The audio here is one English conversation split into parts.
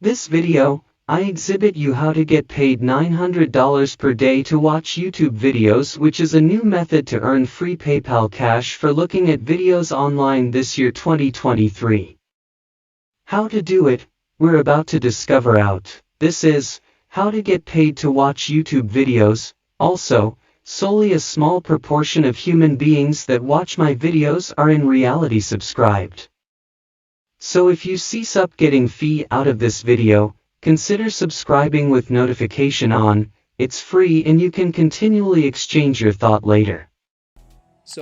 This video, I exhibit you how to get paid $900 per day to watch YouTube videos, which is a new method to earn free PayPal cash for looking at videos online this year 2023. How to do it, we're about to discover out. This is, how to get paid to watch YouTube videos. Also, solely a small proportion of human beings that watch my videos are in reality subscribed. So if you cease up getting fee out of this video, consider subscribing with notification on. It's free and you can continually exchange your thought later.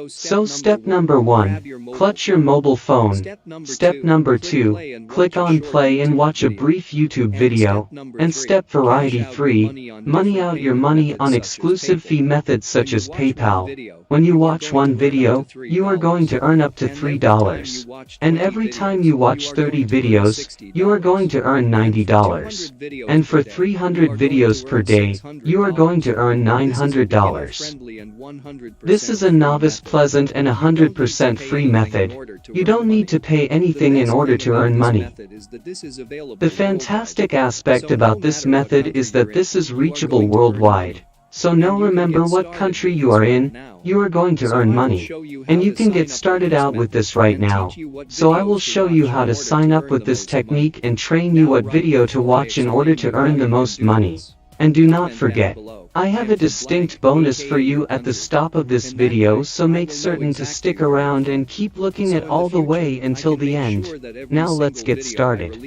So step number 1, clutch your mobile phone. Step number 2, click on play and watch a brief YouTube video. And step variety 3, money out your money on exclusive fee methods such as PayPal. When you watch one video, you are going to earn up to $3. And every time you watch 30 videos, you are going to earn $90. And for 300 videos per day, you are going to earn $900. This is a novice pleasant and 100% free method. You don't need to pay anything in order to earn money. The fantastic aspect about this method is that this is reachable worldwide. So no remember what country you are in, you are going to earn money. And you can get started out with this right now. So I will show you how to sign up with this technique and train you what video to watch in order to earn the most money. And do not forget, I have a distinct bonus for you at the stop of this video, so make certain to stick around and keep looking at all the way until the end. Now let's get started.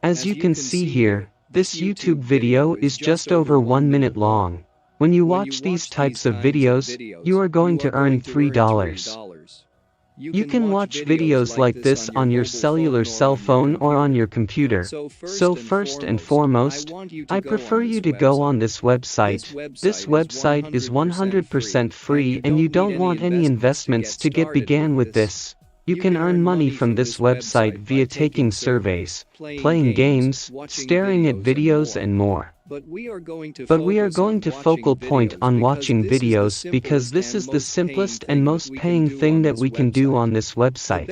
As you can see here, this YouTube video is just over 1 minute long. When you watch these types of videos, you are going to earn $3. You can watch videos like this on your cellular cell phone or on your computer. So first and foremost, I prefer you to go on this website. This website is 100% free and you don't want any investments to get began with this. You can earn money from this website via taking surveys, playing games, staring at videos and more. But we are going to focal point on watching videos because this is the simplest and most paying thing that we can do on this website.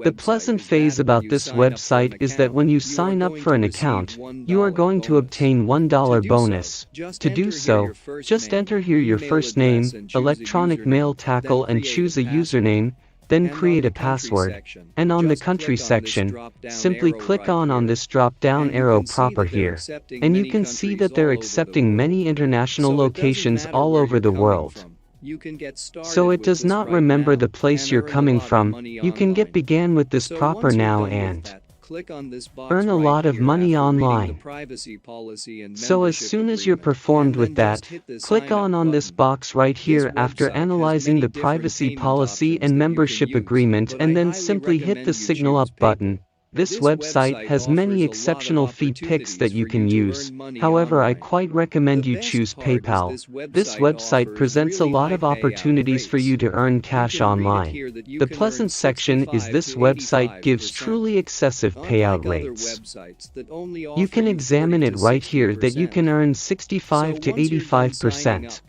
The pleasant phase about this website is that when you sign up for an account, you are going to obtain $1 bonus. To do so, just enter here your first name, electronic mail tackle and choose a username. Then create a password, and on the country section, simply click on this drop-down arrow proper here, and you can see that they're accepting many international locations all over the world. So it does not remember the place you're coming from, you can get began with this proper now and earn a lot of money online. So as soon as you're performed with that, click on this box right here after analyzing the privacy policy and membership agreement and then simply hit the signal up button. This website has many exceptional fee picks that you can use, however I quite recommend you choose PayPal. This website presents a lot of opportunities for you to earn cash online. The pleasant section is this website gives truly excessive payout rates. You can examine it right here that you can earn 65 to 85%.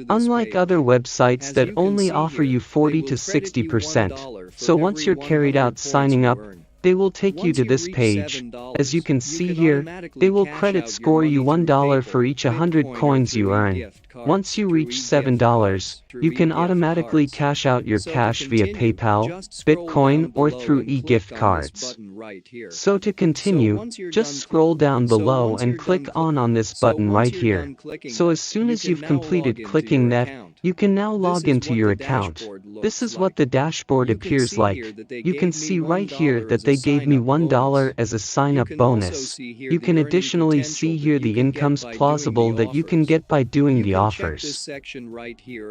Unlike other websites that only offer you 40 to 60%, so once you're carried out signing up, they will take you to this page. As you can see here, they will credit score you $1 for each 100 coins you earn. Once you reach $7, you can automatically cash out your cash via PayPal, Bitcoin, or through e-gift cards. So to continue, just scroll down below and click on this button right here. So as soon as you've completed clicking that, you can now log into your account. This is what the dashboard appears like. You can see right here that they gave me $1 as a sign-up bonus. You can additionally see here the incomes plausible that you can get by doing the offers.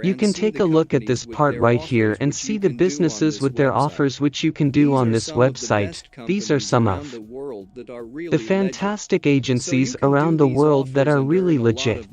You can take a look at this part right here and see the businesses with their offers which you can do on this website. These are some of the fantastic agencies around the world that are really legit.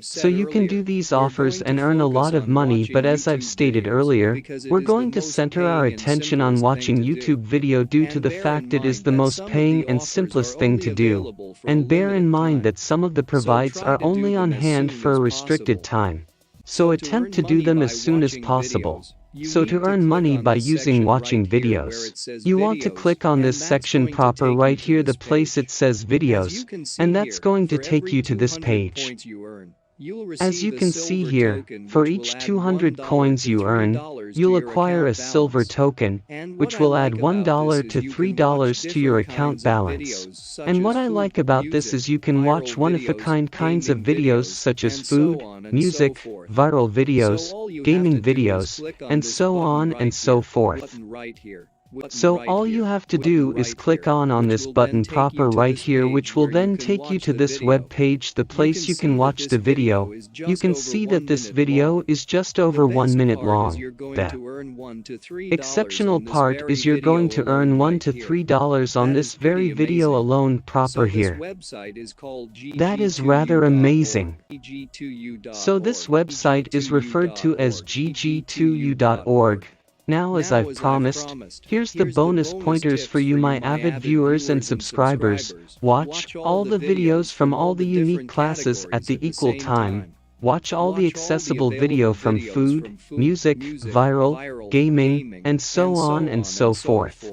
So you can do these offers and earn a lot of money, but as I've stated earlier, we're going to center our attention on watching YouTube video due to the fact it is the most paying and simplest thing to do. And bear in mind that some of the provides are only on hand for a restricted time. So attempt to do them as soon as possible. So to earn money by using watching videos, you want to click on this section proper right here, the place it says videos, and that's going to take you to this page. As you can see here, for each 200 coins you earn, you'll acquire a silver token, which will add $1 to $3 to your account balance. And what I like about this is you can watch one-of-a-kind kinds of videos such as food, music, viral videos, gaming videos, and so on and so forth. So all you have to do is click on this button proper right here, which will then take you to this web page, the place you can watch the video. You can see that this video is just over 1 minute long. The exceptional part is you're going to earn $1 to $3 on this very video alone proper here. That is rather amazing. So this website is referred to as gg2u.org. Now, as I've promised, here's the bonus pointers for you, my avid viewers and subscribers. Watch all the videos from all the unique classes at the equal time. Watch all the accessible video from food, music, viral, gaming, and so on and so forth.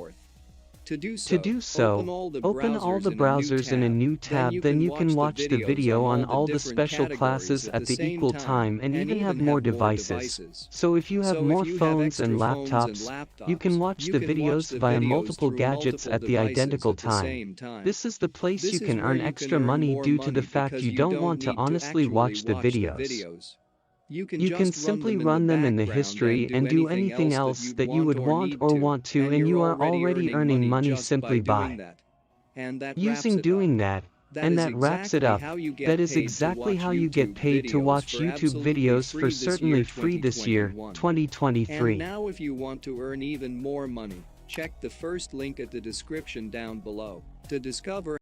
To do so, open all the browsers in a new tab, then you can watch the video on all the special classes at the equal time and even have more devices. So if you have more phones and laptops, you can watch the videos via multiple gadgets at the identical time. This is the place you can earn extra money due to the fact you don't want to honestly watch the videos. You can simply run them in the history and do anything else that you would want to, and you are already earning money simply by using doing that. And that wraps it up. That is exactly how you get paid to watch YouTube videos for certainly free this year, 2023. And now if you want to earn even more money, check the first link at the description down below to discover